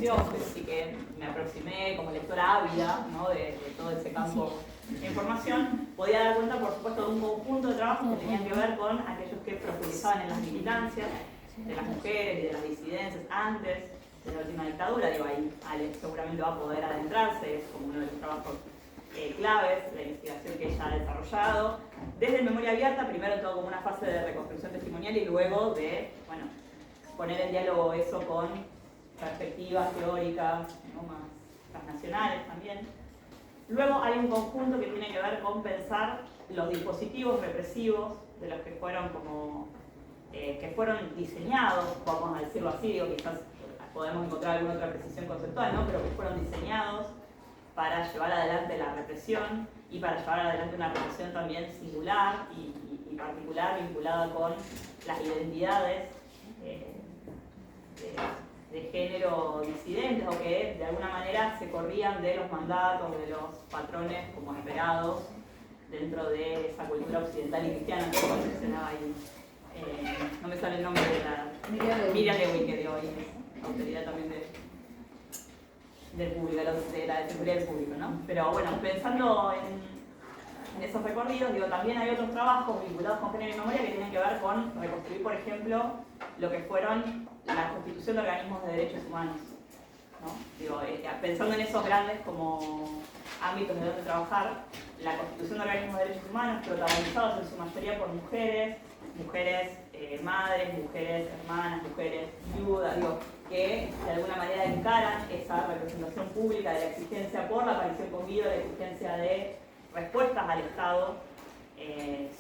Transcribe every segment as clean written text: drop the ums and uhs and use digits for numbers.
investigación, pero sí que me aproximé como lectora ávida, ¿no? de todo ese campo de información, podía dar cuenta, por supuesto, de un conjunto de trabajos que tenían que ver con aquellos que profundizaban en las militancias de las mujeres y de las disidencias antes de la última dictadura. Digo, ahí Ale seguramente va a poder adentrarse, es como uno de los trabajos claves, la investigación que ella ha desarrollado. Desde Memoria Abierta, primero todo como una fase de reconstrucción testimonial y luego de, bueno, poner en diálogo eso con perspectivas teóricas, ¿no? Más transnacionales también. Luego hay un conjunto que tiene que ver con pensar los dispositivos represivos de los que fueron como que fueron diseñados, vamos a decirlo así, digo, quizás podemos encontrar alguna otra precisión conceptual, ¿no? Pero que fueron diseñados para llevar adelante la represión y para llevar adelante una represión también singular y particular vinculada con las identidades de género disidentes o que de alguna manera se corrían de los mandatos, de los patrones como esperados dentro de esa cultura occidental y cristiana que mencionaba ahí. No me sale el nombre de la Miriam Lewin, que dio hoy autoridad también del público, de la Defensoría del Público, ¿no? Pero bueno, pensando en esos recorridos, digo, también hay otros trabajos vinculados con género y memoria que tienen que ver con reconstruir, por ejemplo, lo que fueron la constitución de organismos de derechos humanos, ¿no? Digo, pensando en esos grandes como ámbitos de donde trabajar, la constitución de organismos de derechos humanos protagonizados en su mayoría por mujeres madres, mujeres hermanas, mujeres viudas, digo, que de alguna manera encaran esa representación pública de la exigencia por la aparición con vida, la exigencia de respuestas al Estado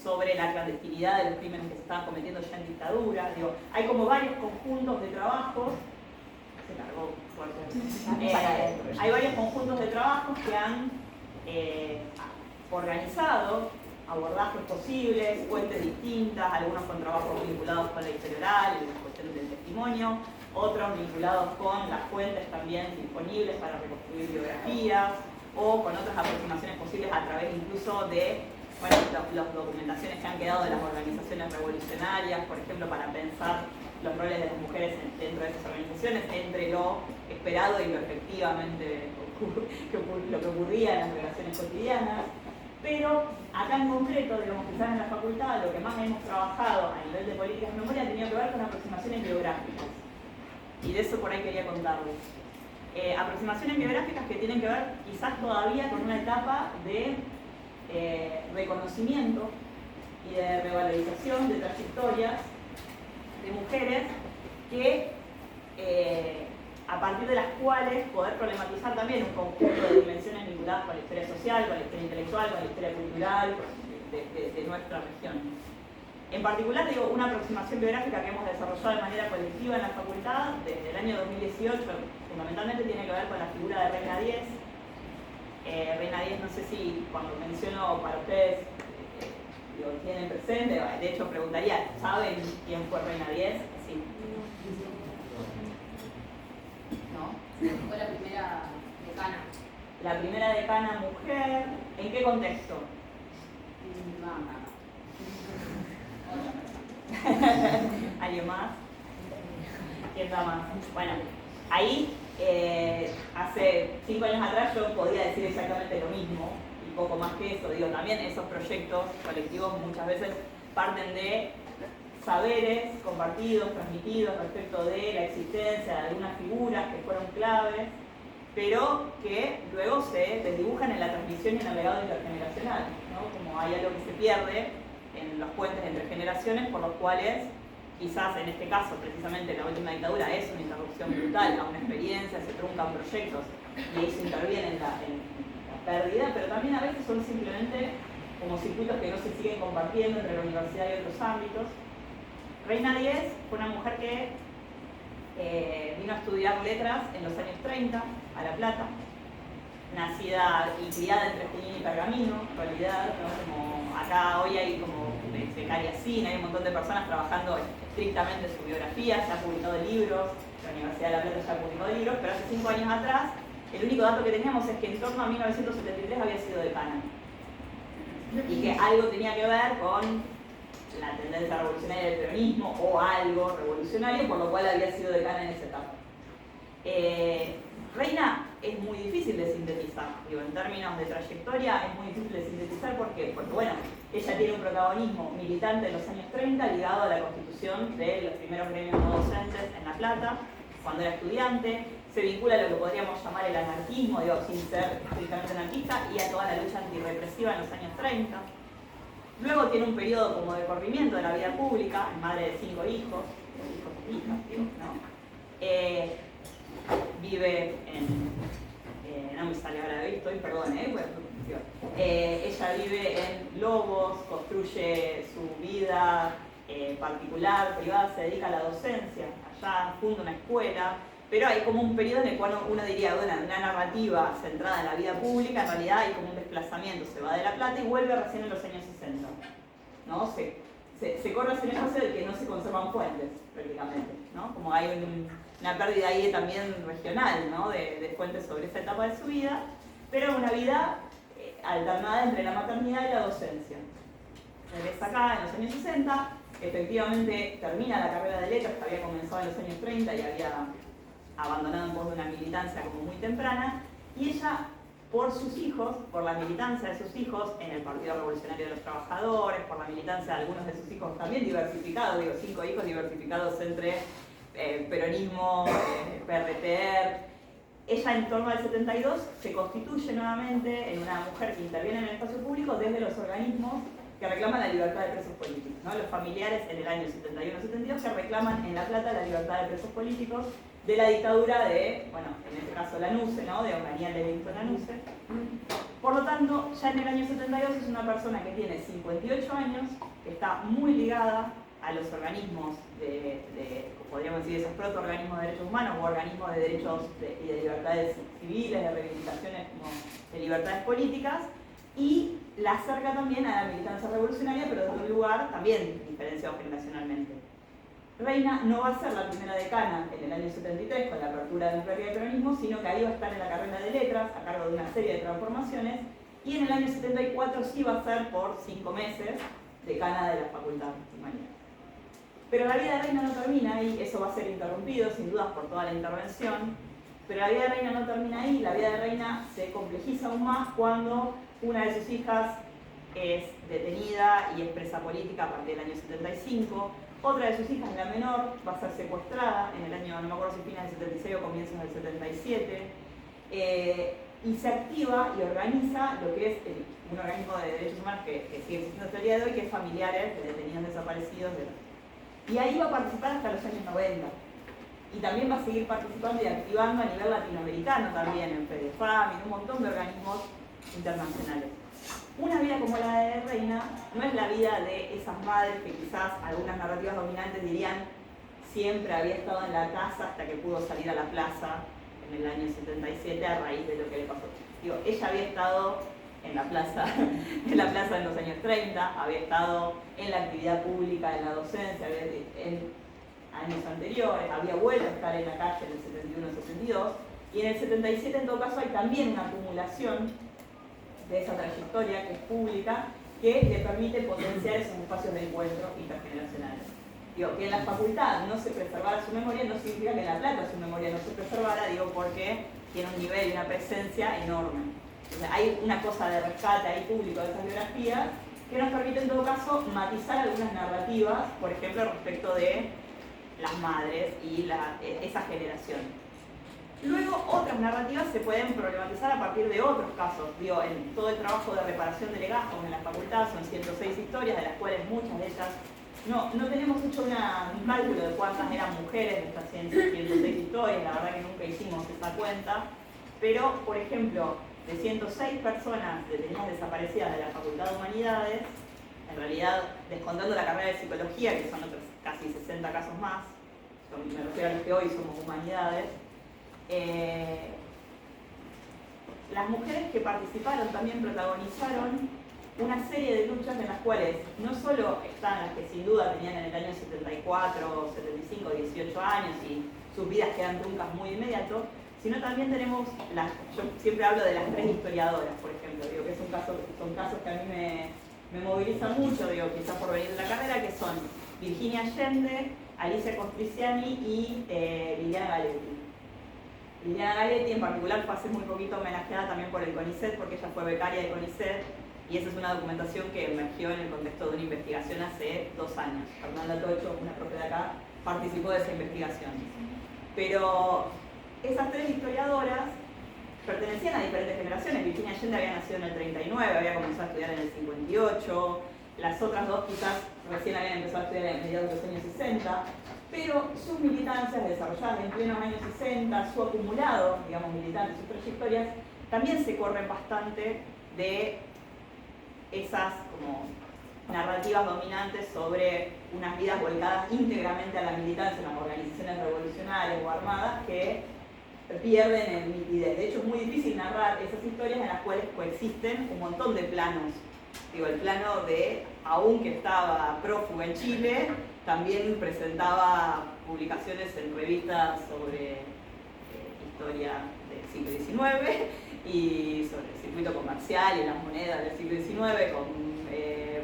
sobre la clandestinidad de los crímenes que se estaban cometiendo ya en dictadura. Digo, hay como varios conjuntos de trabajos, se cargó fuerte, hay varios conjuntos de trabajos que han organizado abordajes posibles, fuentes distintas, algunos con trabajos vinculados con la historia oral y las cuestiones del testimonio, otros vinculados con las fuentes también disponibles para reconstruir biografías o con otras aproximaciones posibles a través incluso de las documentaciones que han quedado de las organizaciones revolucionarias, por ejemplo, para pensar los roles de las mujeres dentro de esas organizaciones, entre lo esperado y lo efectivamente lo que ocurría en las relaciones cotidianas. Pero acá en concreto, digamos, quizás en la facultad, lo que más hemos trabajado a nivel de políticas de memoria ha tenido que ver con aproximaciones biográficas. Y de eso por ahí quería contarles. Aproximaciones biográficas que tienen que ver quizás todavía con una etapa de reconocimiento y de revalorización de trayectorias de mujeres que a partir de las cuales poder problematizar también un conjunto de dimensiones vinculadas con la historia social, con la historia intelectual, con la historia cultural de nuestra región. En particular, digo, una aproximación biográfica que hemos desarrollado de manera colectiva en la facultad desde el año 2018, fundamentalmente tiene que ver con la figura de Reina Díez. Reina Díez, no sé si cuando menciono para ustedes lo tienen presente, de hecho preguntaría, ¿saben quién fue Reina Díez? Sí. ¿No? Fue la primera decana. La primera decana mujer, ¿en qué contexto? ¿Alguien más? ¿Quién da más? Bueno, ahí hace 5 años atrás yo podía decir exactamente lo mismo y poco más que eso. Digo, también esos proyectos colectivos muchas veces parten de saberes compartidos, transmitidos respecto de la existencia de algunas figuras que fueron claves, pero que luego se desdibujan en la transmisión y en el legado intergeneracional, ¿no? Como hay algo que se pierde en los puentes entre generaciones, por los cuales quizás en este caso, precisamente la última dictadura, es una interrupción brutal a una experiencia, se truncan proyectos y ahí se interviene en la pérdida, pero también a veces son simplemente como circuitos que no se siguen compartiendo entre la universidad y otros ámbitos. Reina Díez fue una mujer que vino a estudiar letras en los años 30 a La Plata, nacida y criada entre Junín y Pergamino, en realidad, ¿no? Como acá hoy hay como becaria cine, hay un montón de personas trabajando estrictamente su biografía, se ha publicado libros, la Universidad de La Plata ya ha publicado libros, pero hace 5 años atrás el único dato que teníamos es que en torno a 1973 había sido decana y que algo tenía que ver con la tendencia revolucionaria del peronismo o algo revolucionario, por lo cual había sido decana en esa etapa. Reina es muy difícil de sintetizar, digo, en términos de trayectoria es muy difícil de sintetizar. ¿Por qué? Porque bueno, ella tiene un protagonismo militante en los años 30 ligado a la constitución de los primeros gremios no docentes en La Plata, cuando era estudiante, se vincula a lo que podríamos llamar el anarquismo, digo, sin ser estrictamente anarquista, y a toda la lucha antirrepresiva en los años 30. Luego tiene un periodo como de corrimiento de la vida pública, es madre de 5 hijos e hijas, digo, ¿no? Vive no me sale ahora de hoy, estoy, perdón, ella vive en Lobos, construye su vida particular, privada, se dedica a la docencia, allá funda una escuela, pero hay como un periodo en el cual uno diría, bueno, una narrativa centrada en la vida pública, en realidad hay como un desplazamiento, se va de La Plata y vuelve recién en los años 60, ¿no? Se corre hacia el espacio del que no se conservan fuentes, prácticamente, ¿no? Como hay una pérdida ahí también regional, ¿no? de fuentes sobre esa etapa de su vida, pero una vida alternada entre la maternidad y la docencia. Regresa acá en los años 60, efectivamente termina la carrera de letras que había comenzado en los años 30 y había abandonado un poco una militancia como muy temprana, y ella, por sus hijos, por la militancia de sus hijos en el Partido Revolucionario de los Trabajadores, por la militancia de algunos de sus hijos también diversificados, digo, 5 hijos diversificados entre peronismo, PRTR. Ella en torno al 72 se constituye nuevamente en una mujer que interviene en el espacio público desde los organismos que reclaman la libertad de presos políticos, ¿no? Los familiares en el año 71-72 que reclaman en La Plata la libertad de presos políticos de la dictadura de, bueno, en este caso Lanusse, ¿no? De Onganía Levinto Lanusse. Por lo tanto, ya en el año 72 es una persona que tiene 58 años, que está muy ligada a los organismos podríamos decir, esos protoorganismos de derechos humanos o organismos de derechos y de libertades civiles, de reivindicaciones como de libertades políticas, y la acerca también a la militancia revolucionaria, pero desde un lugar también diferenciado generacionalmente. Reina no va a ser la primera decana en el año 73 con la apertura de un de peronismo, sino que ahí va a estar en la carrera de letras a cargo de una serie de transformaciones, y en el año 74 sí va a ser por 5 meses decana de la Facultad de Humanidades. Pero la vida de Reina no termina ahí, eso va a ser interrumpido sin dudas por toda la intervención, pero la vida de Reina no termina ahí, la vida de Reina se complejiza aún más cuando una de sus hijas es detenida y es presa política a partir del año 75, otra de sus hijas, la menor, va a ser secuestrada en el año, no me acuerdo si fines del 76 o comienzos del 77, y se activa y organiza lo que es un organismo de derechos humanos que sigue existiendo hasta el día de hoy, que es Familiares de Detenidos Desaparecidos y ahí va a participar hasta los años 90. Y también va a seguir participando y activando a nivel latinoamericano también, en FEDEFAM y en un montón de organismos internacionales. Una vida como la de Reina no es la vida de esas madres que quizás algunas narrativas dominantes dirían siempre había estado en la casa hasta que pudo salir a la plaza en el año 77 a raíz de lo que le pasó. Digo, ella había estado en la plaza en los años 30, había estado en la actividad pública, en la docencia, en años anteriores, había vuelto a estar en la calle en el 71-72, y en el 77 en todo caso hay también una acumulación de esa trayectoria que es pública, que le permite potenciar esos espacios de encuentro intergeneracionales. Digo, que en la facultad no se preservara su memoria no significa que en La Plata su memoria no se preservara, digo, porque tiene un nivel y una presencia enorme. Entonces, hay una cosa de rescate ahí público de esas biografías que nos permite en todo caso matizar algunas narrativas, por ejemplo, respecto de las madres y esa generación. Luego, otras narrativas se pueden problematizar a partir de otros casos. Digo, en todo el trabajo de reparación de legajos en la facultad son 106 historias, de las cuales muchas de ellas no tenemos hecho un cálculo de cuántas eran mujeres de estas 106 historias, la verdad que nunca hicimos esa cuenta, pero, por ejemplo, de 106 personas detenidas desaparecidas de la Facultad de Humanidades, en realidad, descontando la carrera de Psicología, que son otros casi 60 casos más, me refiero a los que hoy somos Humanidades, las mujeres que participaron también protagonizaron una serie de luchas en las cuales no solo están las que sin duda tenían en el año 74, 75, 18 años y sus vidas quedan truncas muy inmediato, sino también tenemos, yo siempre hablo de las 3 historiadoras, por ejemplo, digo que son casos que a mí me movilizan mucho, digo, quizás por venir de la carrera, que son Virginia Allende, Alicia Costriciani y Liliana Galetti. Liliana Galetti en particular fue hace muy poquito homenajeada también por el CONICET, porque ella fue becaria de CONICET, y esa es una documentación que emergió en el contexto de una investigación hace 2 años. Fernanda Tocho, una profe de acá, participó de esa investigación. Pero esas 3 historiadoras pertenecían a diferentes generaciones. Virginia Allende había nacido en el 39, había comenzado a estudiar en el 58, las otras 2 quizás recién habían empezado a estudiar en mediados de los años 60, pero sus militancias desarrolladas en plenos años 60, su acumulado, digamos, militante, sus trayectorias, también se corren bastante de esas como narrativas dominantes sobre unas vidas volcadas íntegramente a la militancia en las organizaciones revolucionarias o armadas que pierden en nitidez. De hecho, es muy difícil narrar esas historias en las cuales coexisten un montón de planos. Digo, el plano de, aunque estaba prófuga en Chile, también presentaba publicaciones en revistas sobre historia del siglo XIX y sobre el circuito comercial y las monedas del siglo XIX con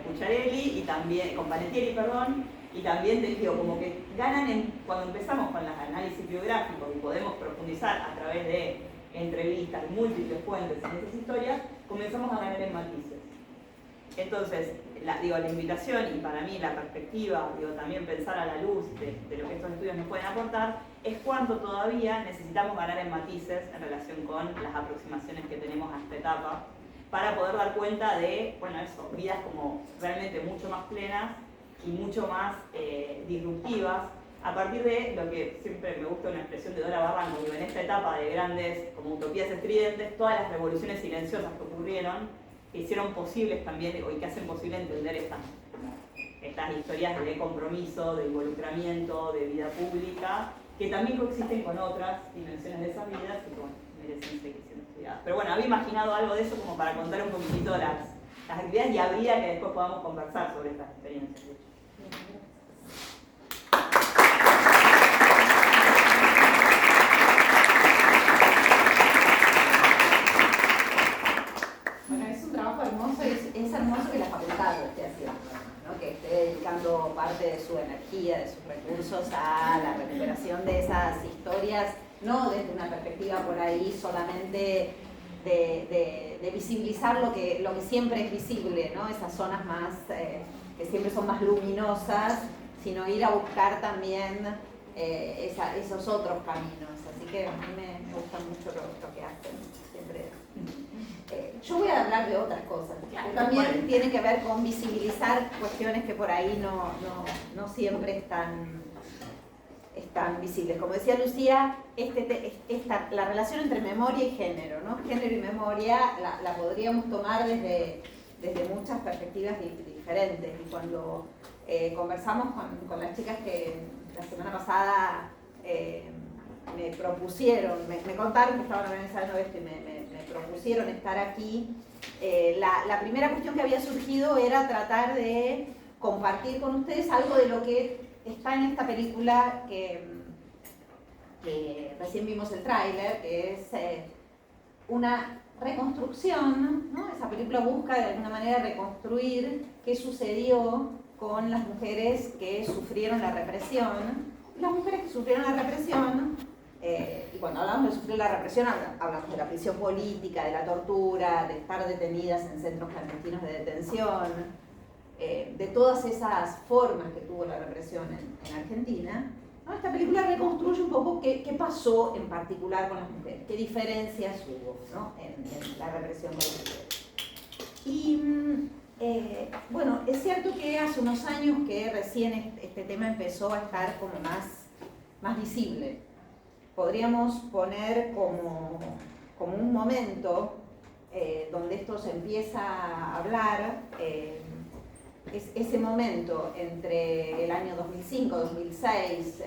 Pucciarelli y también, con Panettiere, perdón, y también te digo, como que ganan cuando empezamos con los análisis biográficos y podemos profundizar a través de entrevistas, múltiples fuentes en esas historias, comenzamos a ganar en matices. Entonces, la invitación y para mí la perspectiva, también pensar a la luz de lo que estos estudios nos pueden aportar, es cuánto todavía necesitamos ganar en matices en relación con las aproximaciones que tenemos a esta etapa, para poder dar cuenta de, vidas como realmente mucho más plenas y mucho más disruptivas, a partir de lo que siempre me gusta una expresión de Dora Barranco, en esta etapa de grandes como utopías estridentes, todas las revoluciones silenciosas que ocurrieron, que hicieron posibles también, y que hacen posible entender estas historias de compromiso, de involucramiento, de vida pública, que también coexisten con otras dimensiones de esas vidas y que merecen seguir siendo estudiadas. Pero bueno, había imaginado algo de eso como para contar un poquitito las actividades y habría que después podamos conversar sobre estas experiencias. Es hermoso que la facultad lo esté haciendo, ¿no? Que esté dedicando parte de su energía, de sus recursos a la recuperación de esas historias, no desde una perspectiva por ahí solamente de visibilizar lo que siempre es visible, ¿no? Esas zonas más que siempre son más luminosas, sino ir a buscar también esos otros caminos. Así que a mí me gusta mucho lo que hacen siempre. Yo voy a hablar de otras cosas, que también tiene que ver con visibilizar cuestiones que por ahí no siempre están visibles. Como decía Lucía, la relación entre memoria y género, ¿no? Género y memoria la podríamos tomar desde muchas perspectivas diferentes. Y cuando conversamos con las chicas que la semana pasada me propusieron, me contaron que estaban organizando esto y me propusieron estar aquí, la primera cuestión que había surgido era tratar de compartir con ustedes algo de lo que está en esta película que recién vimos el tráiler, que es una reconstrucción, ¿no? Esa película busca de alguna manera reconstruir qué sucedió con las mujeres que sufrieron la represión. Las mujeres que sufrieron la represión, y cuando hablamos de sufrir la represión, hablamos de la prisión política, de la tortura, de estar detenidas en centros clandestinos de detención, de todas esas formas que tuvo la represión en Argentina. ¿No? Esta película reconstruye un poco qué pasó en particular con las mujeres, qué diferencias hubo, ¿no? en la represión de las mujeres. Y bueno, es cierto que hace unos años que recién este tema empezó a estar como más visible. Podríamos poner como un momento donde esto se empieza a hablar, es ese momento entre el año 2005, 2006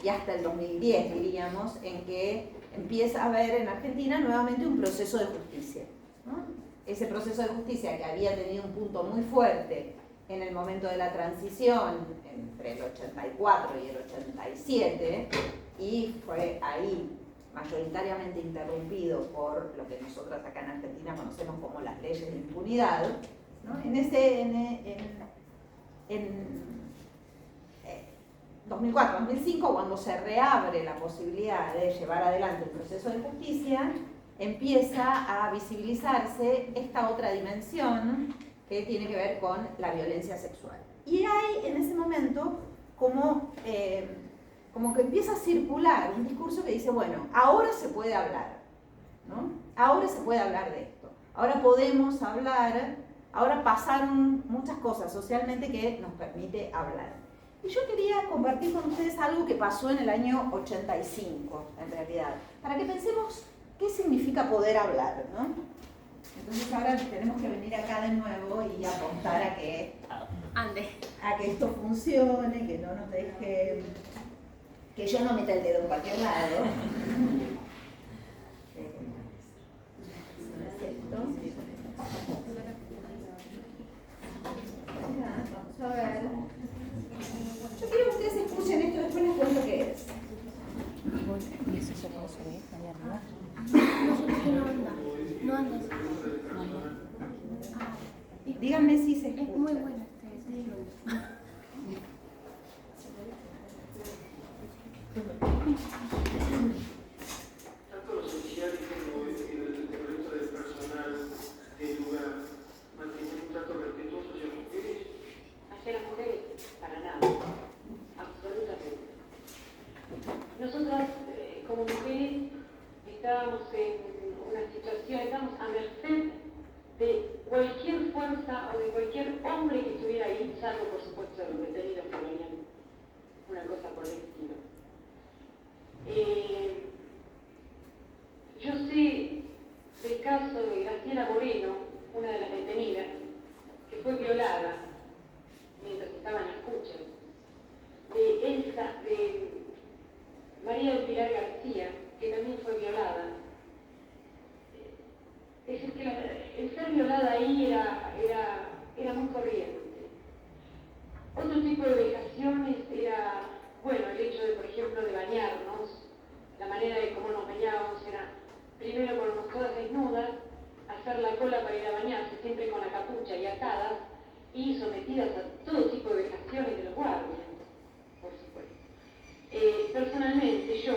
y hasta el 2010, diríamos, en que empieza a haber en Argentina nuevamente un proceso de justicia, ¿no? Ese proceso de justicia que había tenido un punto muy fuerte en el momento de la transición entre el 84 y el 87, y fue ahí mayoritariamente interrumpido por lo que nosotras acá en Argentina conocemos como las leyes de impunidad, ¿no? 2004-2005, cuando se reabre la posibilidad de llevar adelante el proceso de justicia, empieza a visibilizarse esta otra dimensión que tiene que ver con la violencia sexual. Y hay en ese momento como que empieza a circular un discurso que dice, bueno, ahora se puede hablar, ¿no? Ahora se puede hablar de esto, ahora podemos hablar, ahora pasaron muchas cosas socialmente que nos permite hablar. Y yo quería compartir con ustedes algo que pasó en el año 85, en realidad, para que pensemos qué significa poder hablar, ¿no? Entonces ahora tenemos que venir acá de nuevo y apostar a que esto funcione, que no nos deje, que yo no meta el dedo en cualquier lado. Vamos a ver. Yo quiero que ustedes escuchen esto, después les cuento qué es. ¿Y eso se puede subir ahí arriba? No anda. Díganme si se escucha. Es muy bueno Tanto los oficiales como el resto del personal del lugar mantienen un trato respetuoso hacia las mujeres. Hacia las mujeres, para nada. Absolutamente. Nosotras, como mujeres, estábamos en una situación, estábamos a merced de cualquier fuerza o de cualquier hombre que estuviera ahí, salvo por supuesto los detenidos que venían, una cosa por el estilo. Yo sé del caso de Graciela Moreno, una de las detenidas, que fue violada mientras estaba en la escucha, de María del Pilar García, que también fue violada. Es decir, que el ser violada ahí era muy corriente. Otro tipo de vejaciones era, bueno, el hecho de, por ejemplo, de bañarnos, la manera de cómo nos bañábamos era primero ponernos todas desnudas, hacer la cola para ir a bañarse, siempre con la capucha y atadas, y sometidas a todo tipo de vejaciones de los guardias, por supuesto. Personalmente, yo,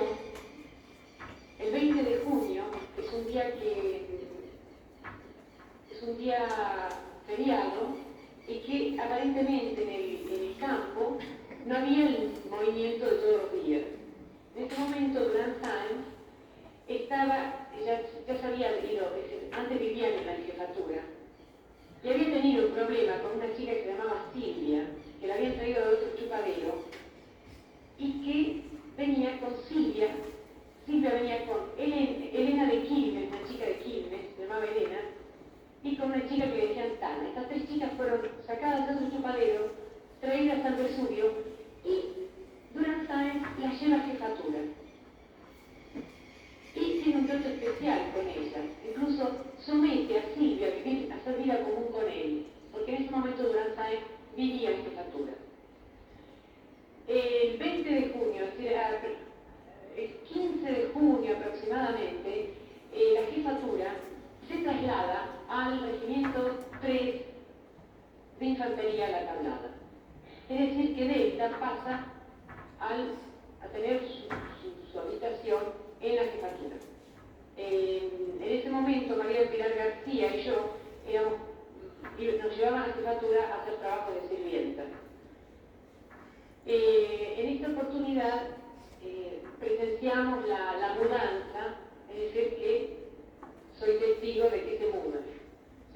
el 20 de junio, es un día feriado, y que aparentemente en el campo no había el movimiento de todos los días. En ese momento, Durán Sáenz ya se había ido, antes vivían en la jefatura, y había tenido un problema con una chica que se llamaba Silvia, que la habían traído de otro chupadero, y que venía con Silvia venía con Elena de Quilmes, una chica de Quilmes, se llamaba Elena, y con una chica que le decían Tana. Estas tres chicas fueron sacadas de su chupadero, traídas al Vesubio, y Durán Sáenz las lleva a jefatura. Y tiene un trato especial con ella. Incluso somete a Silvia a hacer vida común con él, porque en ese momento Durán Sáenz vivía en jefatura. El 20 de junio, el 15 de junio aproximadamente, la jefatura se traslada al regimiento 3 de infantería La Tablada. Es decir, que Delta pasa a tener su habitación en la jefatura. En ese momento, María del Pilar García y yo nos llevaban a la jefatura a hacer trabajo de sirvienta. En esta oportunidad presenciamos la mudanza, es decir, que soy testigo de que se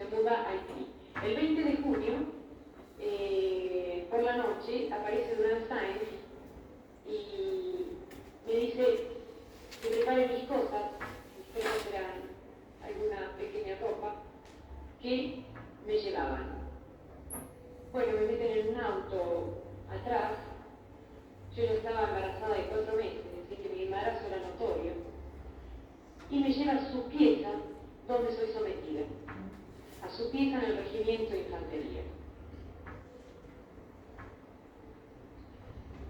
muda a Haití. El 20 de junio, por la noche, aparece Durán Sáenz y me dice que prepare mis cosas eran alguna pequeña ropa, que me llevaban. Bueno, me meten en un auto atrás. Yo ya estaba embarazada de 4 meses, así que mi embarazo era notorio. Y me lleva a su pieza, donde soy sometida. A su pieza en el regimiento de infantería.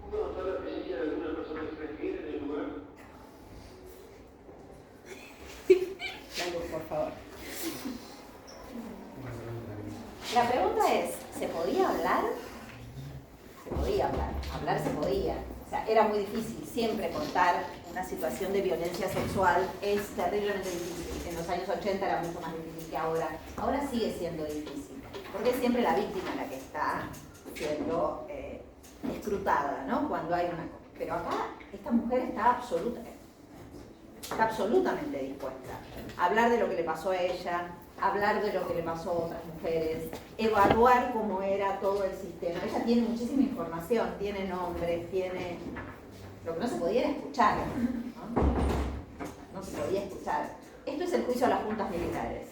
¿Pudo notar la presencia de alguna persona extranjera en el lugar? Por favor. La pregunta es, ¿se podía hablar? Se podía hablar, hablar se podía. era muy difícil. Siempre contar una situación de violencia sexual es terriblemente difícil. En los años 80 era mucho más difícil que ahora. Ahora sigue siendo difícil, porque es siempre la víctima la que está siendo escrutada, ¿no? Cuando hay una cosa. Pero acá esta mujer está absolutamente dispuesta a hablar de lo que le pasó a ella, hablar de lo que le pasó a otras mujeres, evaluar cómo era todo el sistema. Ella tiene muchísima información, tiene nombres, tiene... Lo que no se podía era escuchar, ¿no? No se podía escuchar. Esto es el juicio a las juntas militares.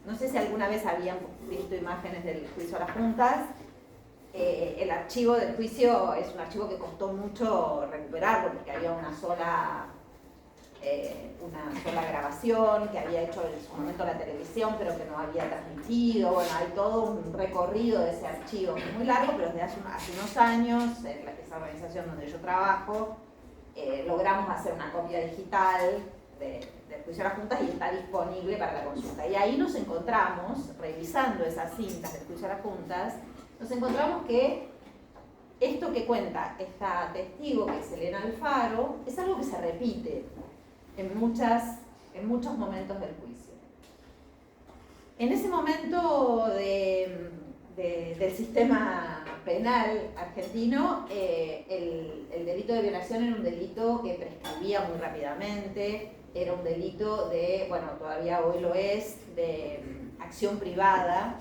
No sé si alguna vez habían visto imágenes del juicio a las juntas. El archivo del juicio es un archivo que costó mucho recuperarlo, porque había una sola grabación que había hecho en su momento la televisión, pero que no había transmitido. Bueno, hay todo un recorrido de ese archivo muy largo, pero desde hace unos años, en esa organización donde yo trabajo, logramos hacer una copia digital del juicio a las juntas y está disponible para la consulta. Y ahí nos encontramos, revisando esas cintas del juicio a las juntas, nos encontramos que esto que cuenta esta testigo, que es Elena Alfaro, es algo que se repite en muchos momentos del juicio. En ese momento del sistema penal argentino, el delito de violación era un delito que prescribía muy rápidamente, era un delito de, bueno, todavía hoy lo es, de acción privada,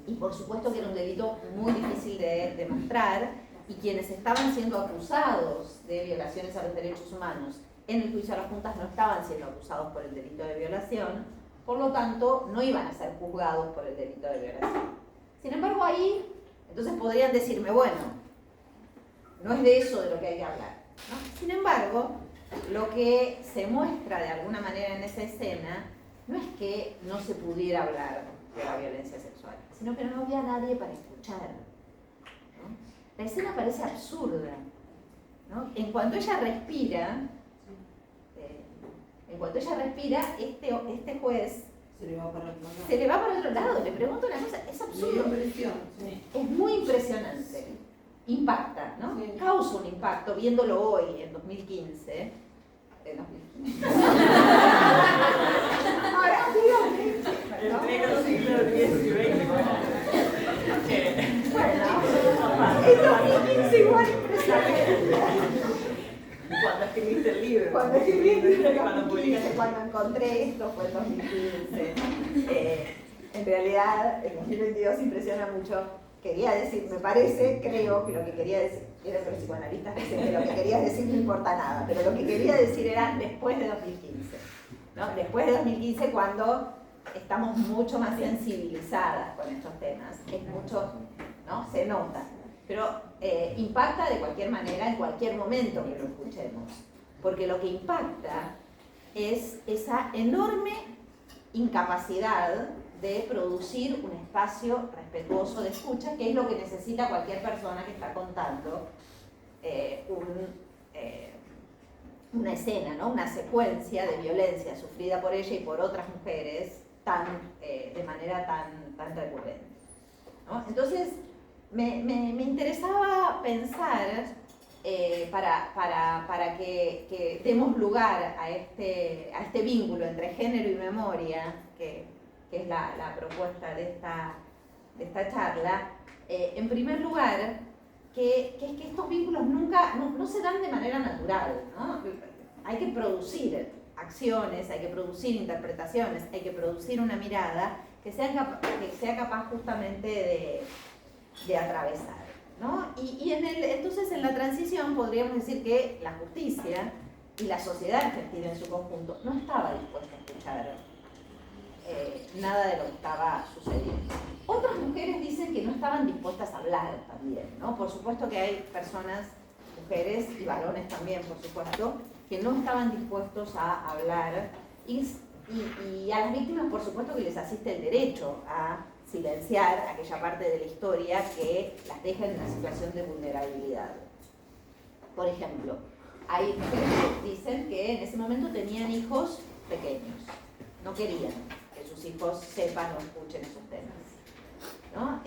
y por supuesto que era un delito muy difícil de demostrar, y quienes estaban siendo acusados de violaciones a los derechos humanos en el juicio a las juntas no estaban siendo acusados por el delito de violación, por lo tanto no iban a ser juzgados por el delito de violación. Sin embargo, ahí, entonces podrían decirme, bueno, no es de eso de lo que hay que hablar, ¿no? Sin embargo, lo que se muestra de alguna manera en esa escena no es que no se pudiera hablar de la violencia sexual, sino que no había nadie para escuchar, ¿no? La escena parece absurda, ¿no? En cuanto ella respira, este juez se le va para otro lado. Se le va para otro lado, le pregunto una cosa, es absurdo. Es muy impresionante. Impacta, ¿no? Sí. Causa un impacto viéndolo hoy, en 2015. Ahora, dígame. En pleno siglo XIX. Bueno, en 2015 igual impresionante. Cuando escribiste el libro. Cuando escribí el libro en Cuando 2015, publicaste. cuando encontré esto fue en 2015. En realidad, el 2022 impresiona mucho. Quería decir, me parece, creo que lo que quería decir, eran los psicoanalistas que dicen que lo que quería decir no importa nada, pero lo que quería decir era después de 2015, ¿no? Después de 2015, cuando estamos mucho más sensibilizadas con estos temas, es mucho, ¿no? Se nota, pero impacta de cualquier manera en cualquier momento que lo escuchemos, porque lo que impacta es esa enorme incapacidad de producir un espacio respetuoso de escucha, que es lo que necesita cualquier persona que está contando una escena, ¿no? Una secuencia de violencia sufrida por ella y por otras mujeres de manera tan recurrente, ¿no? Entonces, me interesaba pensar, para que demos lugar a este vínculo entre género y memoria, que es la propuesta de esta charla, en primer lugar, que es que estos vínculos no se dan de manera natural, ¿no? Hay que producir acciones, hay que producir interpretaciones, hay que producir una mirada que sea capaz justamente de atravesar, ¿no? Entonces en la transición podríamos decir que la justicia y la sociedad argentina en su conjunto no estaba dispuesta a escuchar nada de lo que estaba sucediendo. Otras mujeres dicen que no estaban dispuestas a hablar también, ¿no? Por supuesto que hay personas, mujeres y varones también, por supuesto, que no estaban dispuestos a hablar y a las víctimas, por supuesto, que les asiste el derecho a silenciar aquella parte de la historia que las deja en una situación de vulnerabilidad. Por ejemplo, hay mujeres que dicen que en ese momento tenían hijos pequeños, no querían que sus hijos sepan o escuchen esos temas, ¿no?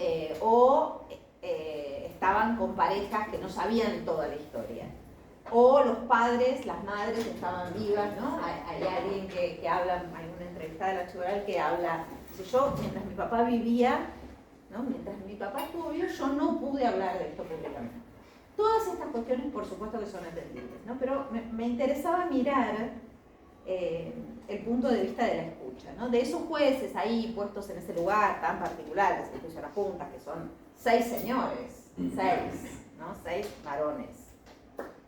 estaban con parejas que no sabían toda la historia. O los padres, las madres estaban vivas, ¿no? Hay alguien que habla, hay una entrevista de la Chural que habla, dice, yo mientras mi papá vivía, ¿no? Mientras mi papá estuvo vivo, yo no pude hablar de esto públicamente. Todas estas cuestiones, por supuesto que son entendibles, ¿no? Pero me interesaba mirar el punto de vista de la escucha, ¿no? De esos jueces ahí puestos en ese lugar tan particular, el juicio de las juntas, que son 6 señores, 6, ¿no? 6 varones,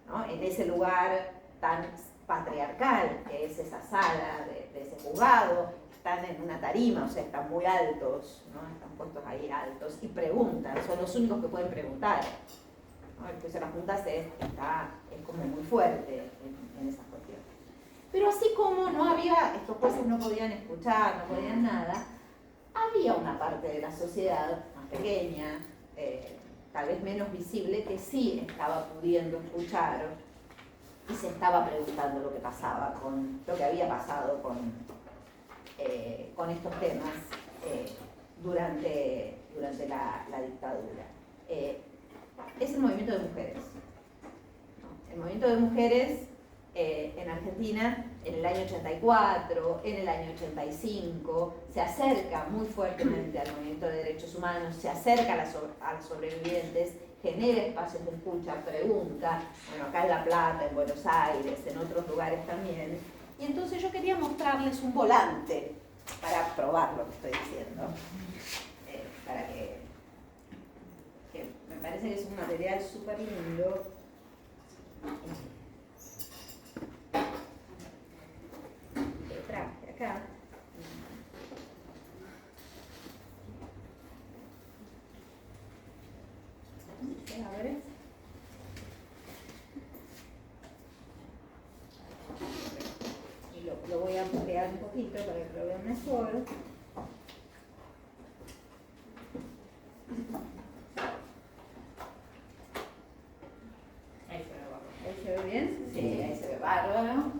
¿no? En ese lugar tan patriarcal que es esa sala de ese juzgado, están en una tarima, o sea, están muy altos, ¿no? Están puestos ahí altos y preguntan, son los únicos que pueden preguntar, ¿no? El juicio de las juntas es como muy fuerte en esas cuestiones. Pero así como no había, estos jueces no podían escuchar, no podían nada, había una parte de la sociedad más pequeña, tal vez menos visible, que sí estaba pudiendo escuchar y se estaba preguntando lo que pasaba, lo que había pasado con estos temas durante la dictadura. Es el movimiento de mujeres, ¿no? El movimiento de mujeres en Argentina en el año 84, en el año 85, se acerca muy fuertemente al movimiento de derechos humanos, se acerca a las sobrevivientes, genera espacios de escucha, pregunta, bueno, acá en La Plata, en Buenos Aires, en otros lugares también. Y entonces yo quería mostrarles un volante para probar lo que estoy diciendo, para que me parece que es un material súper lindo. Traje acá. ¿Se abre? Y lo voy a ampliar un poquito para que lo vean mejor. Ahí se ve bien. Sí, ahí se ve bárbaro.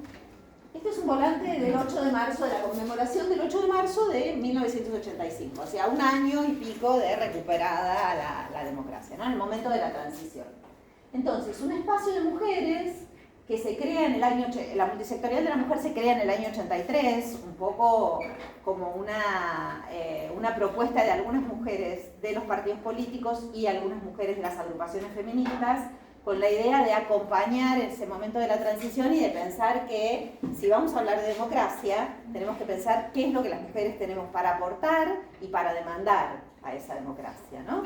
Este es un volante del 8 de marzo, de la conmemoración del 8 de marzo de 1985, o sea, un año y pico de recuperada la democracia, ¿no? En el momento de la transición. Entonces, un espacio de mujeres que se crea en el año, la multisectorial de la mujer se crea en el año 83, un poco como una propuesta de algunas mujeres de los partidos políticos y algunas mujeres de las agrupaciones feministas, con la idea de acompañar ese momento de la transición y de pensar que si vamos a hablar de democracia, tenemos que pensar qué es lo que las mujeres tenemos para aportar y para demandar a esa democracia, ¿no?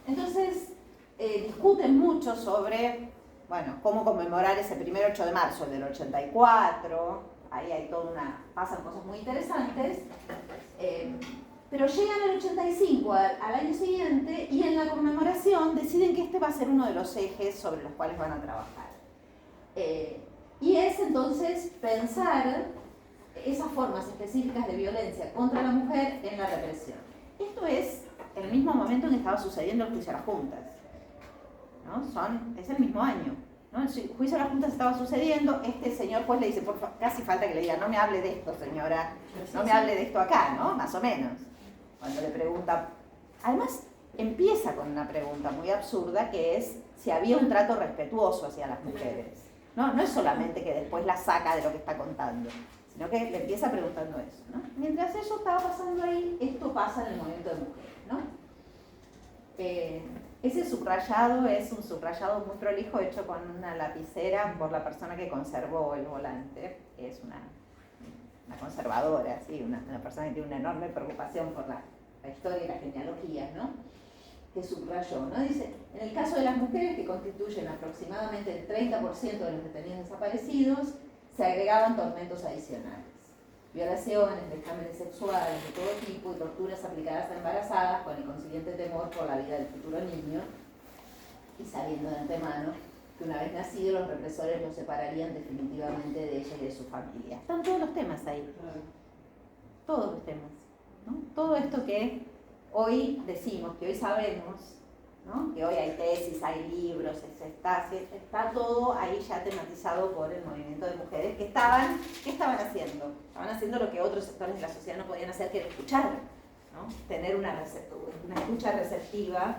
Entonces, discuten mucho sobre, bueno, cómo conmemorar ese primer 8 de marzo del 84, ahí hay pasan cosas muy interesantes, pero llegan al 85, al año siguiente, y en la conmemoración deciden que este va a ser uno de los ejes sobre los cuales van a trabajar. Y es entonces pensar esas formas específicas de violencia contra la mujer en la represión. Esto es el mismo momento en que estaba sucediendo el juicio a las juntas, ¿no? Es el mismo año, ¿no? El juicio a las juntas estaba sucediendo, este señor juez le dice, por favor, casi falta que le diga, no me hable de esto, señora, no me hable de esto acá, ¿no? Más o menos. Cuando le pregunta, además empieza con una pregunta muy absurda que es si había un trato respetuoso hacia las mujeres. No es solamente que después la saca de lo que está contando, sino que le empieza preguntando eso, ¿no? Mientras eso estaba pasando ahí, esto pasa en el movimiento de mujeres, ¿no? Ese subrayado es un subrayado muy prolijo hecho con una lapicera por la persona que conservó el volante, que es una conservadora, ¿sí? Una persona que tiene una enorme preocupación por la historia y la genealogía, ¿no? Que subrayó, ¿no? Dice, en el caso de las mujeres, que constituyen aproximadamente el 30% de los detenidos desaparecidos, se agregaban tormentos adicionales. Violaciones, vejámenes sexuales de todo tipo y torturas aplicadas a embarazadas con el consiguiente temor por la vida del futuro niño y sabiendo de antemano que una vez nacido los represores los separarían definitivamente de ella y de su familia. Están todos los temas ahí, todos los temas, ¿no? Todo esto que hoy decimos, que hoy sabemos, ¿no? Que hoy hay tesis, hay libros, está todo ahí ya tematizado por el movimiento de mujeres que estaban haciendo? Estaban haciendo lo que otros sectores de la sociedad no podían hacer, que era escuchar, ¿no? Tener una escucha receptiva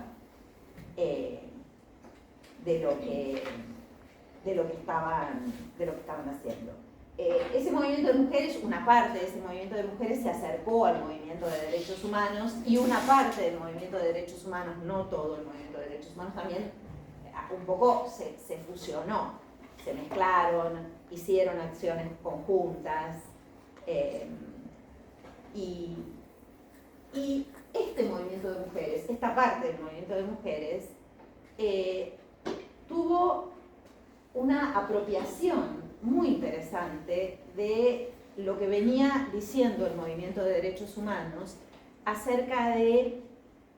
de lo que estaban haciendo. Ese movimiento de mujeres, una parte de ese movimiento de mujeres se acercó al movimiento de derechos humanos, y una parte del movimiento de derechos humanos, no todo el movimiento de derechos humanos, también un poco se fusionó, se mezclaron, hicieron acciones conjuntas, y este movimiento de mujeres, esta parte del movimiento de mujeres, tuvo una apropiación muy interesante de lo que venía diciendo el movimiento de derechos humanos acerca de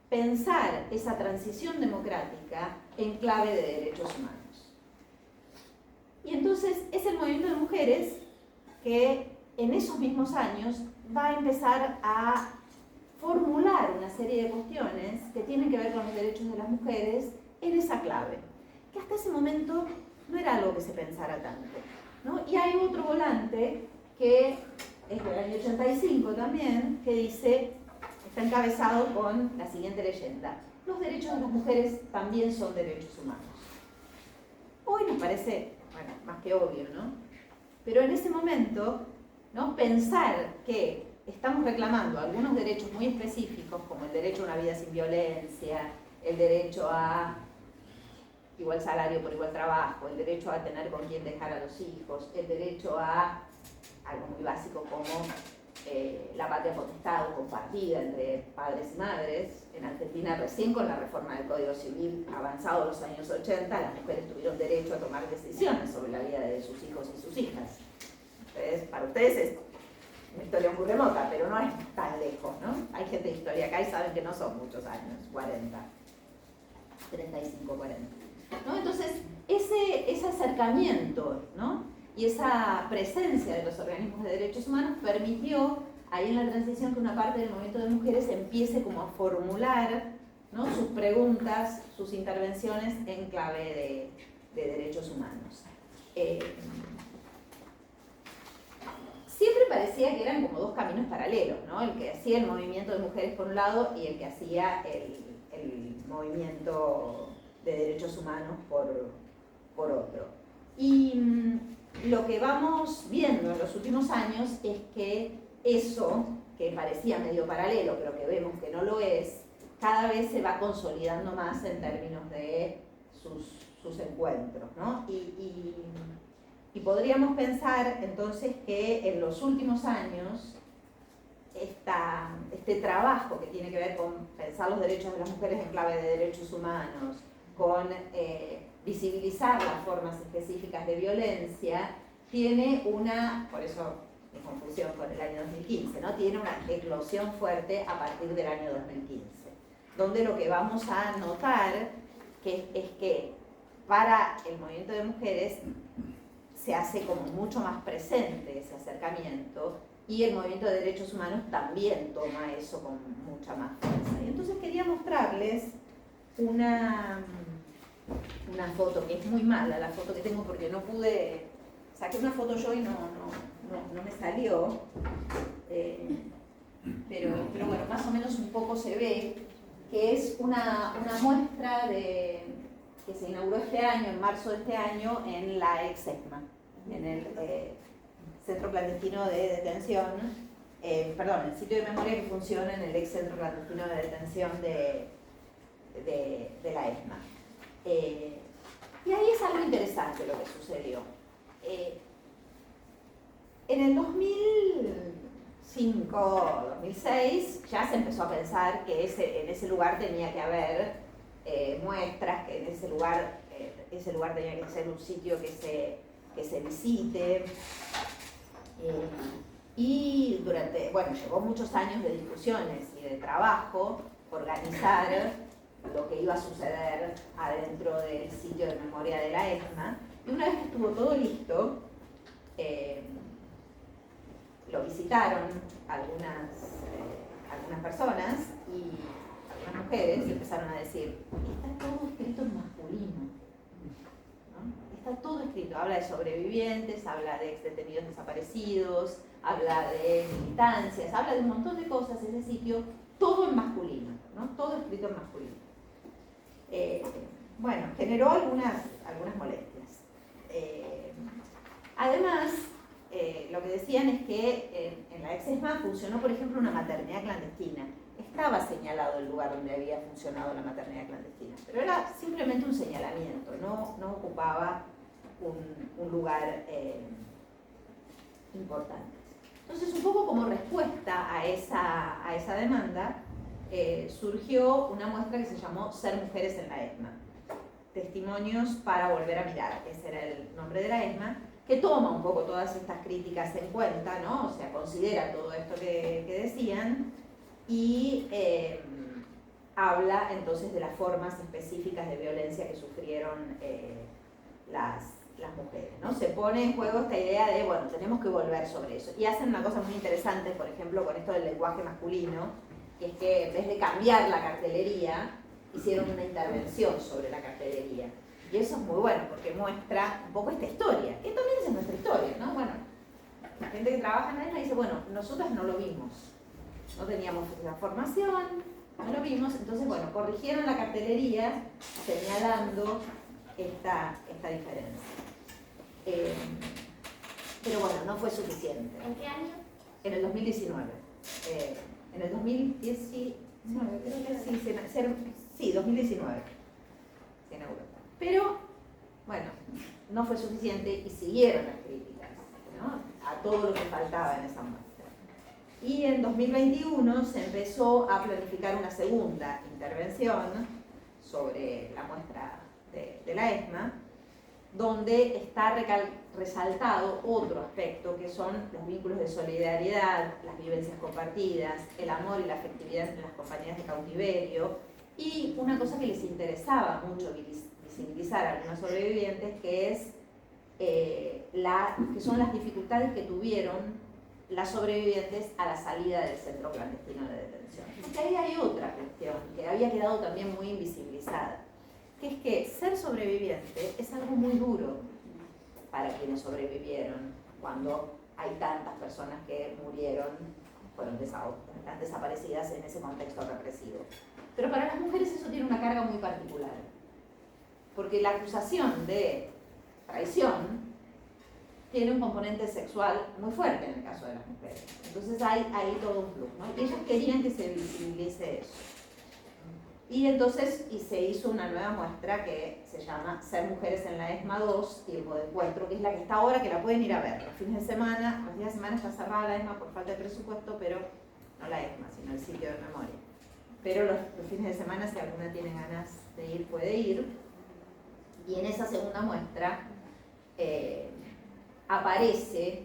pensar esa transición democrática en clave de derechos humanos. Y entonces es el movimiento de mujeres que en esos mismos años va a empezar a formular una serie de cuestiones que tienen que ver con los derechos de las mujeres en esa clave, que hasta ese momento no era algo que se pensara tanto, ¿no? Y hay otro volante que es del año 85 también, que dice, está encabezado con la siguiente leyenda: los derechos de las mujeres también son derechos humanos. Hoy nos parece, bueno, más que obvio, ¿no? Pero en ese momento, ¿no?, pensar que estamos reclamando algunos derechos muy específicos, como el derecho a una vida sin violencia, el derecho a igual salario por igual trabajo, el derecho a tener con quién dejar a los hijos, el derecho a algo muy básico como la patria potestad o compartida entre padres y madres. En Argentina, recién con la reforma del Código Civil avanzado en los años 80, las mujeres tuvieron derecho a tomar decisiones sobre la vida de sus hijos y sus hijas. Entonces, para ustedes es una historia muy remota, pero no es tan lejos, ¿no? Hay gente de historia acá y saben que no son muchos años, 40, 35, 40. ¿No? Entonces, ese acercamiento, ¿no?, y esa presencia de los organismos de derechos humanos permitió ahí en la transición que una parte del movimiento de mujeres empiece como a formular, ¿no?, sus preguntas, sus intervenciones en clave de derechos humanos. Siempre parecía que eran como dos caminos paralelos, ¿no?, el que hacía el movimiento de mujeres por un lado y el que hacía el movimiento de derechos humanos por otro. Y lo que vamos viendo en los últimos años es que eso, que parecía medio paralelo, pero que vemos que no lo es, cada vez se va consolidando más en términos de sus encuentros, ¿no? Y podríamos pensar entonces que en los últimos años este trabajo que tiene que ver con pensar los derechos de las mujeres en clave de derechos humanos, con visibilizar las formas específicas de violencia, tiene una, por eso mi confusión con el año 2015, ¿no?, tiene una eclosión fuerte a partir del año 2015, donde lo que vamos a notar es que para el movimiento de mujeres se hace como mucho más presente ese acercamiento, y el movimiento de derechos humanos también toma eso con mucha más fuerza. Y entonces quería mostrarles una foto que es muy mala, la foto que tengo, porque no pude, saqué una foto yo y no me salió, pero bueno, más o menos un poco se ve que es una muestra que se inauguró este año, en marzo de este año, en la ex-ESMA, en el Centro Clandestino de Detención, el sitio de memoria que funciona en el ex Centro Clandestino de Detención de la ESMA. Y ahí es algo interesante lo que sucedió. En el 2005, 2006, ya se empezó a pensar que en ese lugar tenía que haber muestras, que en ese lugar tenía que ser un sitio que se visite. Y llevó muchos años de discusiones y de trabajo organizar lo que iba a suceder adentro del sitio de memoria de la ESMA. Y una vez que estuvo todo listo, lo visitaron algunas personas y algunas mujeres, y empezaron a decir: está todo escrito en masculino, ¿no? Está todo escrito, habla de sobrevivientes, habla de exdetenidos desaparecidos, habla de militancias, habla de un montón de cosas, ese sitio, todo en masculino, ¿no? Todo escrito en masculino. bueno, generó algunas molestias. Además, lo que decían es que en la ex-ESMA funcionó, por ejemplo, una maternidad clandestina. Estaba señalado el lugar donde había funcionado la maternidad clandestina, pero era simplemente un señalamiento, no ocupaba un lugar importante. Entonces, un poco como respuesta a esa demanda, surgió una muestra que se llamó Ser mujeres en la ESMA. Testimonios para volver a mirar, ese era el nombre de la ESMA, que toma un poco todas estas críticas en cuenta, ¿no? O sea, considera todo esto que decían y habla entonces de las formas específicas de violencia que sufrieron las mujeres, ¿no? Se pone en juego esta idea de, bueno, tenemos que volver sobre eso. Y hacen una cosa muy interesante, por ejemplo, con esto del lenguaje masculino, que es que en vez de cambiar la cartelería, hicieron una intervención sobre la cartelería. Y eso es muy bueno, porque muestra un poco esta historia, que también es nuestra historia, ¿no? Bueno, la gente que trabaja en la ESMA dice, bueno, nosotros no lo vimos, no teníamos esa formación, no lo vimos, entonces, bueno, corrigieron la cartelería señalando esta diferencia. Pero bueno, no fue suficiente. ¿En qué año? En el 2019. En el 2019, creo que sí, 2019 se inauguró. Pero, bueno, no fue suficiente y siguieron las críticas, ¿no? A todo lo que faltaba en esa muestra. Y en 2021 se empezó a planificar una segunda intervención sobre la muestra de la ESMA, donde está resaltado otro aspecto, que son los vínculos de solidaridad, las vivencias compartidas, el amor y la afectividad entre las compañías de cautiverio, y una cosa que les interesaba mucho visibilizar a algunos sobrevivientes, que son las dificultades que tuvieron las sobrevivientes a la salida del centro clandestino de detención. Porque ahí hay otra cuestión que había quedado también muy invisibilizada, que es que ser sobreviviente es algo muy duro para quienes sobrevivieron, cuando hay tantas personas que murieron, fueron desaparecidas en ese contexto represivo. Pero para las mujeres eso tiene una carga muy particular, porque la acusación de traición tiene un componente sexual muy fuerte en el caso de las mujeres. Entonces hay todo un plus, ¿no? Y ellas querían que se visibilice eso. Y entonces se hizo una nueva muestra que se llama Ser mujeres en la ESMA 2, Tiempo de Encuentro, que es la que está ahora, que la pueden ir a ver. Los días de semana está cerrada la ESMA por falta de presupuesto, pero no la ESMA, sino el sitio de memoria. Pero los fines de semana, si alguna tiene ganas de ir, puede ir. Y en esa segunda muestra aparece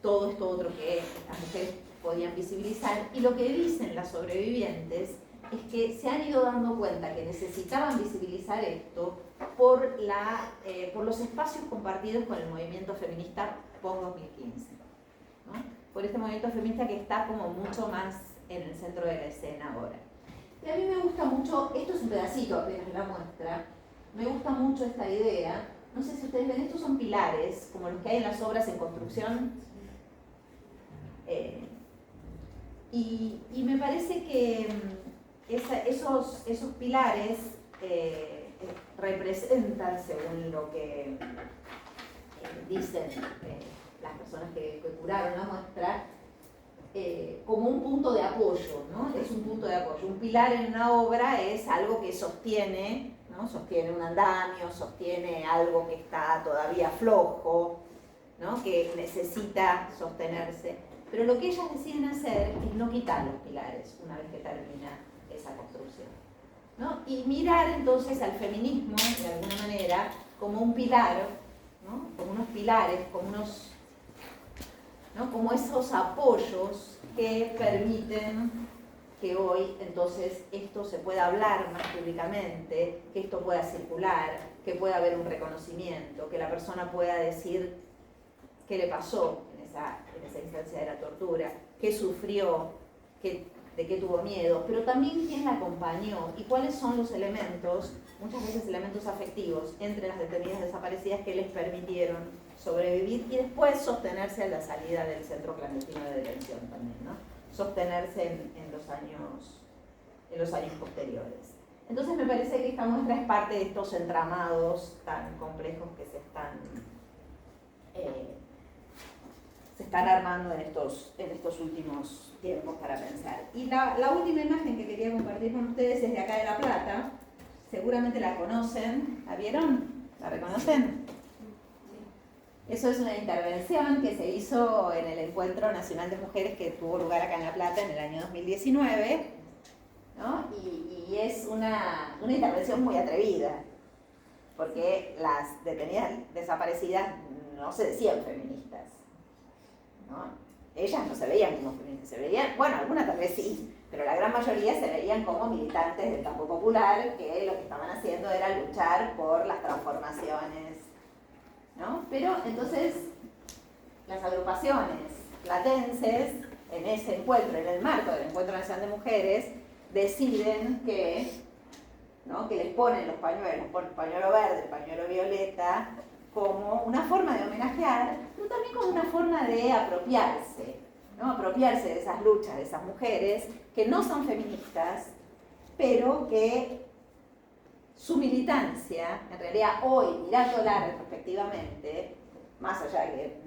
todo esto otro que las mujeres podían visibilizar, y lo que dicen las sobrevivientes es que se han ido dando cuenta que necesitaban visibilizar esto por los espacios compartidos con el movimiento feminista post-2015, ¿no? Por este movimiento feminista que está como mucho más en el centro de la escena ahora. Y a mí me gusta mucho, esto es un pedacito apenas de la muestra, me gusta mucho esta idea. No sé si ustedes ven, estos son pilares, como los que hay en las obras en construcción. Y me parece que esos pilares representan, según lo que dicen las personas que curaron la muestra, como un punto de apoyo, ¿no? Es un punto de apoyo. Un pilar en una obra es algo que sostiene, ¿no? Sostiene un andamio, sostiene algo que está todavía flojo, ¿no? Que necesita sostenerse. Pero lo que ellas deciden hacer es no quitar los pilares una vez que termina esa construcción, ¿no? Y mirar entonces al feminismo, de alguna manera, como un pilar, ¿no? Como unos pilares, ¿no? Como esos apoyos que permiten que hoy entonces esto se pueda hablar más públicamente, que esto pueda circular, que pueda haber un reconocimiento, que la persona pueda decir qué le pasó en esa instancia de la tortura, qué sufrió, de qué tuvo miedo, pero también quién la acompañó y cuáles son los elementos, muchas veces elementos afectivos, entre las detenidas desaparecidas que les permitieron sobrevivir y después sostenerse a la salida del centro clandestino de detención también, ¿no? Sostenerse en los años posteriores. Entonces me parece que esta muestra es parte de estos entramados tan complejos que se están armando en estos últimos tiempos para pensar. Y la última imagen que quería compartir con ustedes es de acá de La Plata. Seguramente la conocen. ¿La vieron? ¿La reconocen? Eso es una intervención que se hizo en el Encuentro Nacional de Mujeres que tuvo lugar acá en La Plata en el año 2019, ¿no? Y es una intervención muy atrevida, porque las detenidas desaparecidas no se decían feministas, ¿no? Ellas no se veían como feministas, se veían, bueno, algunas tal vez sí, pero la gran mayoría se veían como militantes del campo popular, que lo que estaban haciendo era luchar por las transformaciones, ¿no? Pero entonces las agrupaciones platenses en ese encuentro, en el marco del Encuentro Nacional de Mujeres, deciden que, ¿no?, que les ponen los pañuelos, el pañuelo verde, el pañuelo violeta, como una forma de homenajear, pero también como una forma de apropiarse, ¿no? Apropiarse de esas luchas, de esas mujeres que no son feministas, pero que su militancia, en realidad hoy, mirándola retrospectivamente, más allá de que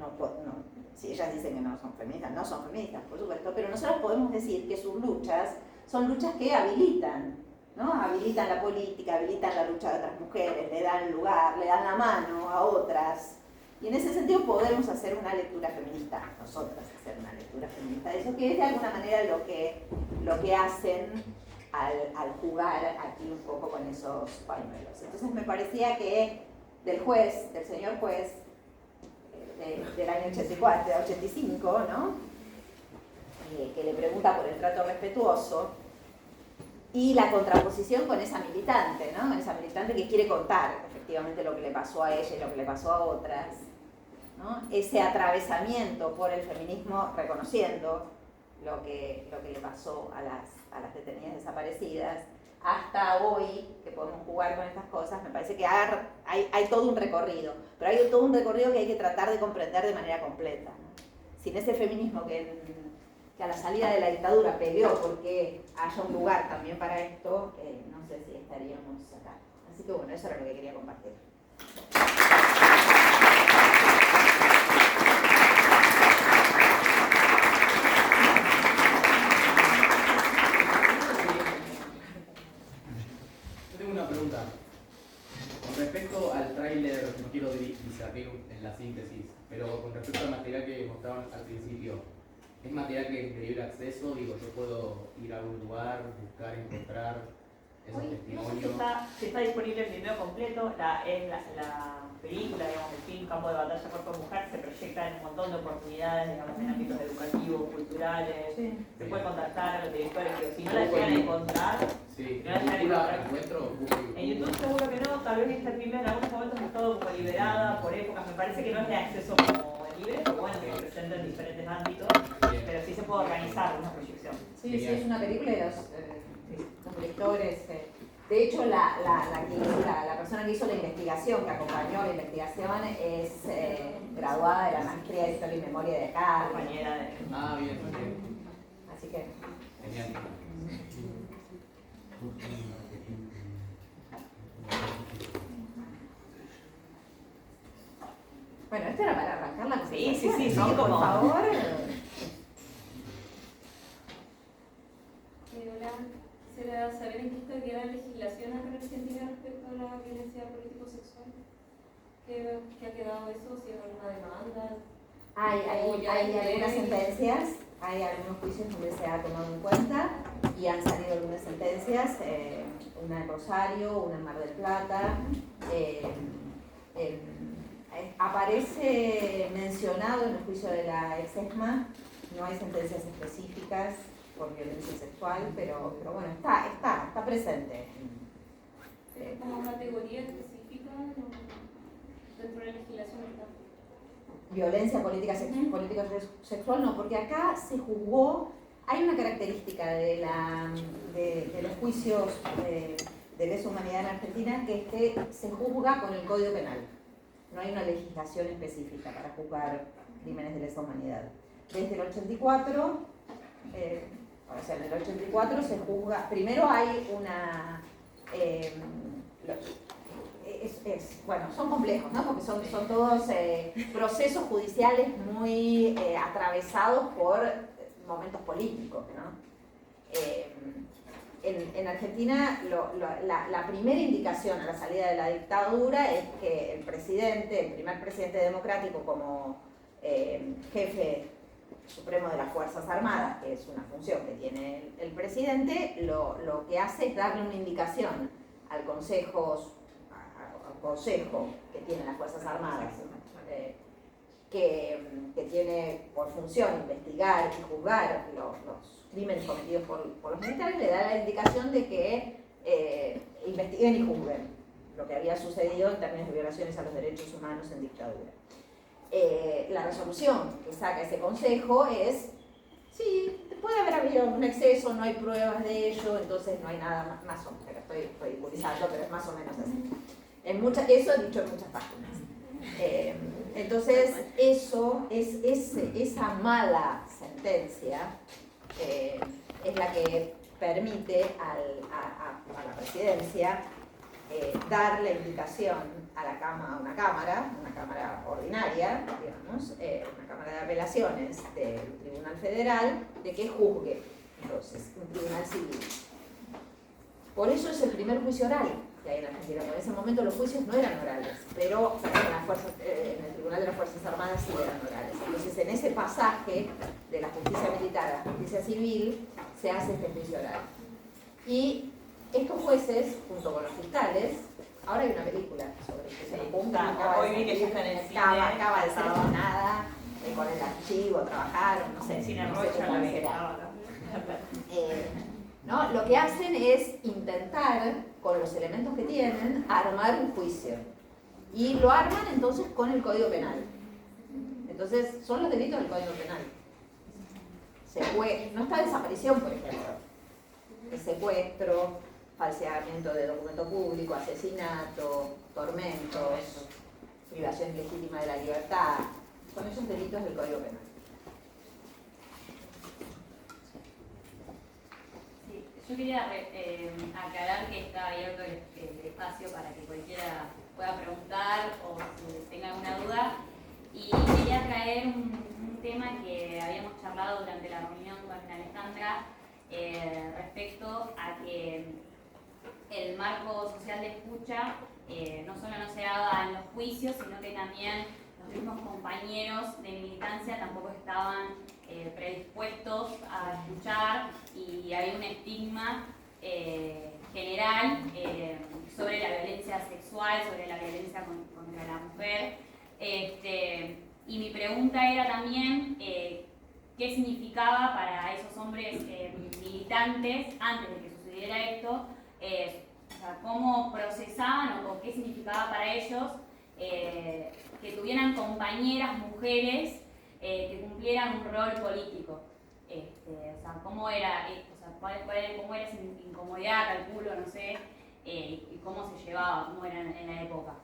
si ellas dicen que no son feministas, por supuesto, pero nosotros podemos decir que sus luchas son luchas que habilitan, ¿no? Habilitan la política, habilitan la lucha de otras mujeres, le dan lugar, le dan la mano a otras. Y en ese sentido podemos hacer una lectura feminista, nosotras hacer una lectura feminista de eso, que es de alguna manera lo que hacen al jugar aquí un poco con esos pañuelos. Entonces me parecía que del señor juez, del año 85, ¿no? Que le pregunta por el trato respetuoso, y la contraposición con esa militante, ¿no? Esa militante que quiere contar efectivamente lo que le pasó a ella y lo que le pasó a otras, ¿no? Ese atravesamiento por el feminismo reconociendo lo que le pasó a las detenidas desaparecidas, hasta hoy, que podemos jugar con estas cosas. Me parece que hay todo un recorrido, pero hay todo un recorrido que hay que tratar de comprender de manera completa, ¿no? Sin ese feminismo que a la salida de la dictadura peleó porque haya un lugar también para esto, no sé si estaríamos acá. Así que bueno, eso era lo que quería compartir. Yo tengo una pregunta. Con respecto al tráiler, no quiero discernir en la síntesis, pero con respecto al material que mostraban al principio, ¿es material que es de libre acceso? Digo, yo puedo ir a algún lugar, buscar, encontrar esos No sé testimonios. si está disponible el video completo. La película, digamos, el film Campo de Batalla Cuerpo de Mujer se proyecta en un montón de oportunidades, digamos, en ámbitos educativos, culturales. Sí. Se puede contactar a los directores, que si no la llegan a encontrar, Sí, no la llegan a encontrar. encuentro. En YouTube seguro que no, tal vez esta film en algunos momentos ha estado como liberada por épocas. Me parece que no es de acceso como libre, pero bueno, que se presenta en diferentes ámbitos, pero sí se puede organizar una proyección. Sí, es una película de los directores. De hecho, la persona que hizo la investigación, que acompañó la investigación, es graduada de la maestría de Historia y Memoria de acá. Compañera de... Ah, bien. Así que... Genial. Bueno, esto era para arrancar la Sí, conversación, son por como... favor. Hola, quisiera saber en qué está queda la legislación argentina respecto a la violencia político-sexual. ¿Qué ha quedado eso? ¿Si hay alguna demanda? Hay algunas sentencias, hay algunos juicios donde se ha tomado en cuenta y han salido algunas sentencias, una en Rosario, una en Mar del Plata. Aparece mencionado en el juicio de la ex-ESMA, no hay sentencias específicas por violencia sexual, pero bueno, está presente. ¿Es como categoría específica dentro de la legislación? Violencia político-sexual no, porque acá se juzgó, hay una característica de los juicios de lesa humanidad en Argentina, que es que se juzga con el Código Penal. No hay una legislación específica para juzgar crímenes de lesa humanidad. Desde el 84, en el 84 se juzga, primero hay bueno, son complejos, ¿no? Porque son todos procesos judiciales muy atravesados por momentos políticos, ¿no? En Argentina la primera indicación a la salida de la dictadura es que el primer presidente democrático como jefe supremo de las Fuerzas Armadas, que es una función que tiene el presidente, lo que hace es darle una indicación al consejo que tienen las Fuerzas Armadas, que tiene por función investigar y juzgar los crímenes cometidos por los militares, le da la indicación de que investiguen y juzguen lo que había sucedido en términos de violaciones a los derechos humanos en dictadura. La resolución que saca ese consejo es, sí, puede haber habido un exceso, no hay pruebas de ello, entonces no hay nada más o menos, estoy ridiculizando, pero es más o menos así. Eso dicho en muchas páginas. Entonces, esa mala sentencia es la que permite a la presidencia dar la indicación a una cámara ordinaria, digamos, una cámara de apelaciones del Tribunal Federal, de que juzgue, entonces, un tribunal civil. Por eso es el primer juicio oral que hay en Argentina, porque en ese momento los juicios no eran orales, pero en el Tribunal de las Fuerzas Armadas sí eran orales. Entonces, en ese pasaje de la justicia militar a la justicia civil, se hace este juicio oral. Y estos jueces, junto con los fiscales, ahora hay una película sobre esto. Hoy vi que ya está en el cine. Acaba de ser estrenada, con el archivo, trabajaron, no sé. El cine no sé Rocha cómo la vi. será. ¿No? Lo que hacen es intentar, con los elementos que tienen, armar un juicio. Y lo arman entonces con el Código Penal. Entonces, son los delitos del Código Penal. No está desaparición, por ejemplo. El secuestro, falseamiento de documento público, asesinato, tormentos, privación ilegítima de la libertad. Son esos delitos del Código Penal. Yo quería aclarar que está abierto el espacio para que cualquiera pueda preguntar o si tenga alguna duda. Y quería traer un tema que habíamos charlado durante la reunión con Alejandra respecto a que el marco social de escucha no solo no se daba en los juicios, sino que también los mismos compañeros de militancia tampoco estaban predispuestos a escuchar y había un estigma general sobre la violencia sexual, sobre la violencia contra la mujer. Y mi pregunta era también qué significaba para esos hombres militantes, antes de que sucediera esto, o sea, cómo procesaban o qué significaba para ellos que tuvieran compañeras mujeres que cumplieran un rol político. O sea, cómo era esa incomodidad, calculo, no sé, y cómo se llevaba, cómo era en la época.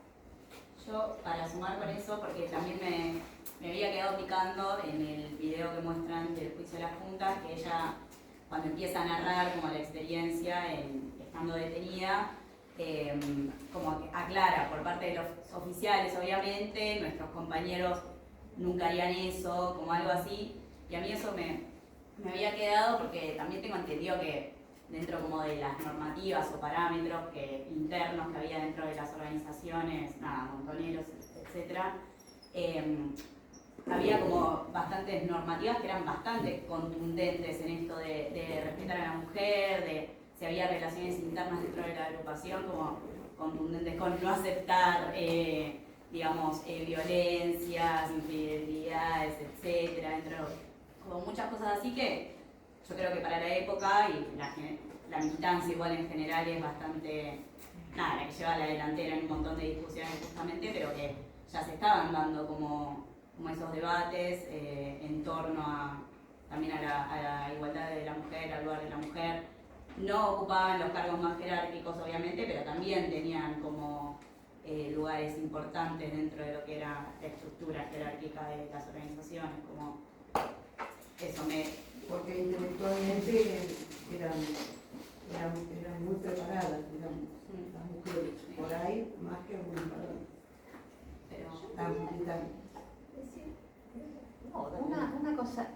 Yo, para sumar con eso, porque también me había quedado picando en el video que muestran del juicio de las juntas, que ella, cuando empieza a narrar como la experiencia estando detenida, como que aclara por parte de los oficiales, obviamente, nuestros compañeros nunca harían eso, como algo así, y a mí eso me había quedado porque también tengo entendido que dentro como de las normativas o parámetros internos que había dentro de las organizaciones, montoneros, etc., había como bastantes normativas que eran bastante contundentes en esto de respetar a la mujer, de si había relaciones internas dentro de la agrupación, como contundentes con no aceptar, digamos, violencias, infidelidades, etc., como muchas cosas así que yo creo que para la época y la militancia igual en general es bastante, la que lleva a la delantera en un montón de discusiones justamente, pero que ya se estaban dando como esos debates en torno también a la igualdad de la mujer, al lugar de la mujer. No ocupaban los cargos más jerárquicos obviamente, pero también tenían como lugares importantes dentro de lo que era la estructura jerárquica de las organizaciones, como eso Porque intelectualmente eran eran muy preparadas, digamos, las mujeres, por ahí más que algunos varones. Una cosa,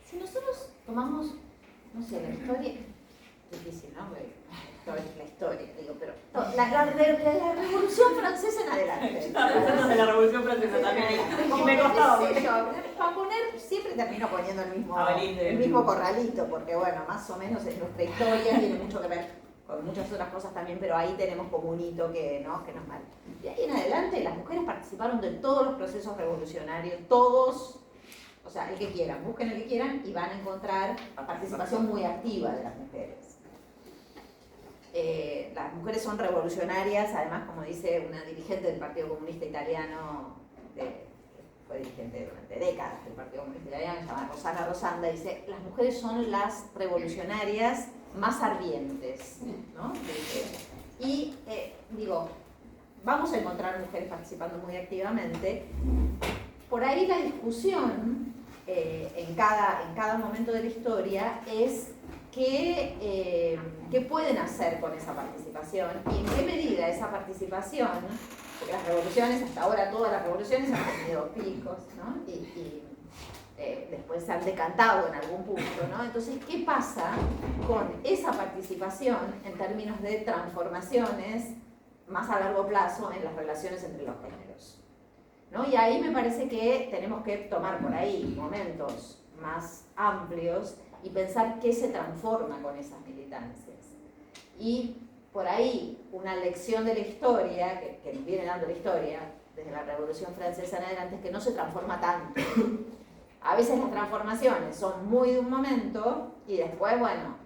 si nosotros tomamos, no sé, la historia, difícil, ¿no? La historia, digo, pero la Revolución Francesa en adelante. Estaba pensando en la Revolución Francesa también, y me costaba. Para poner, siempre termino poniendo el mismo corralito, porque bueno, más o menos es nuestra historia, tiene mucho que ver con muchas otras cosas también, pero ahí tenemos como un hito que nos marca. De ahí en adelante las mujeres participaron de todos los procesos revolucionarios, todos, o sea, el que quieran, busquen el que quieran y van a encontrar participación muy activa de las mujeres. Las mujeres son revolucionarias, además, como dice una dirigente del Partido Comunista Italiano, fue dirigente durante décadas del Partido Comunista Italiano, se llama Rossana Rosanda, dice, las mujeres son las revolucionarias más ardientes, ¿no? Y digo, vamos a encontrar mujeres participando muy activamente. Por ahí la discusión en cada momento de la historia es qué pueden hacer con esa participación y en qué medida esa participación, porque las revoluciones, hasta ahora todas las revoluciones han tenido picos, ¿no? Y después se han decantado en algún punto, ¿no? Entonces, ¿qué pasa con esa participación en términos de transformaciones más a largo plazo en las relaciones entre los géneros? ¿No? Y ahí me parece que tenemos que tomar por ahí momentos más amplios y pensar qué se transforma con esas militancias. Y por ahí una lección de la historia, que nos viene dando la historia, desde la Revolución Francesa en adelante, es que no se transforma tanto. A veces las transformaciones son muy de un momento y después, bueno,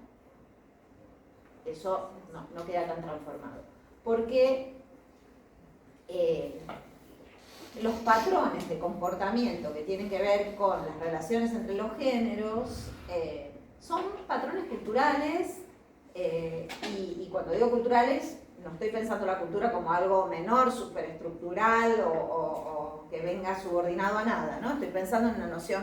eso no queda tan transformado. Porque los patrones de comportamiento que tienen que ver con las relaciones entre los géneros son patrones culturales y cuando digo culturales no estoy pensando la cultura como algo menor, superestructural o que venga subordinado a nada, ¿no? Estoy pensando en una noción de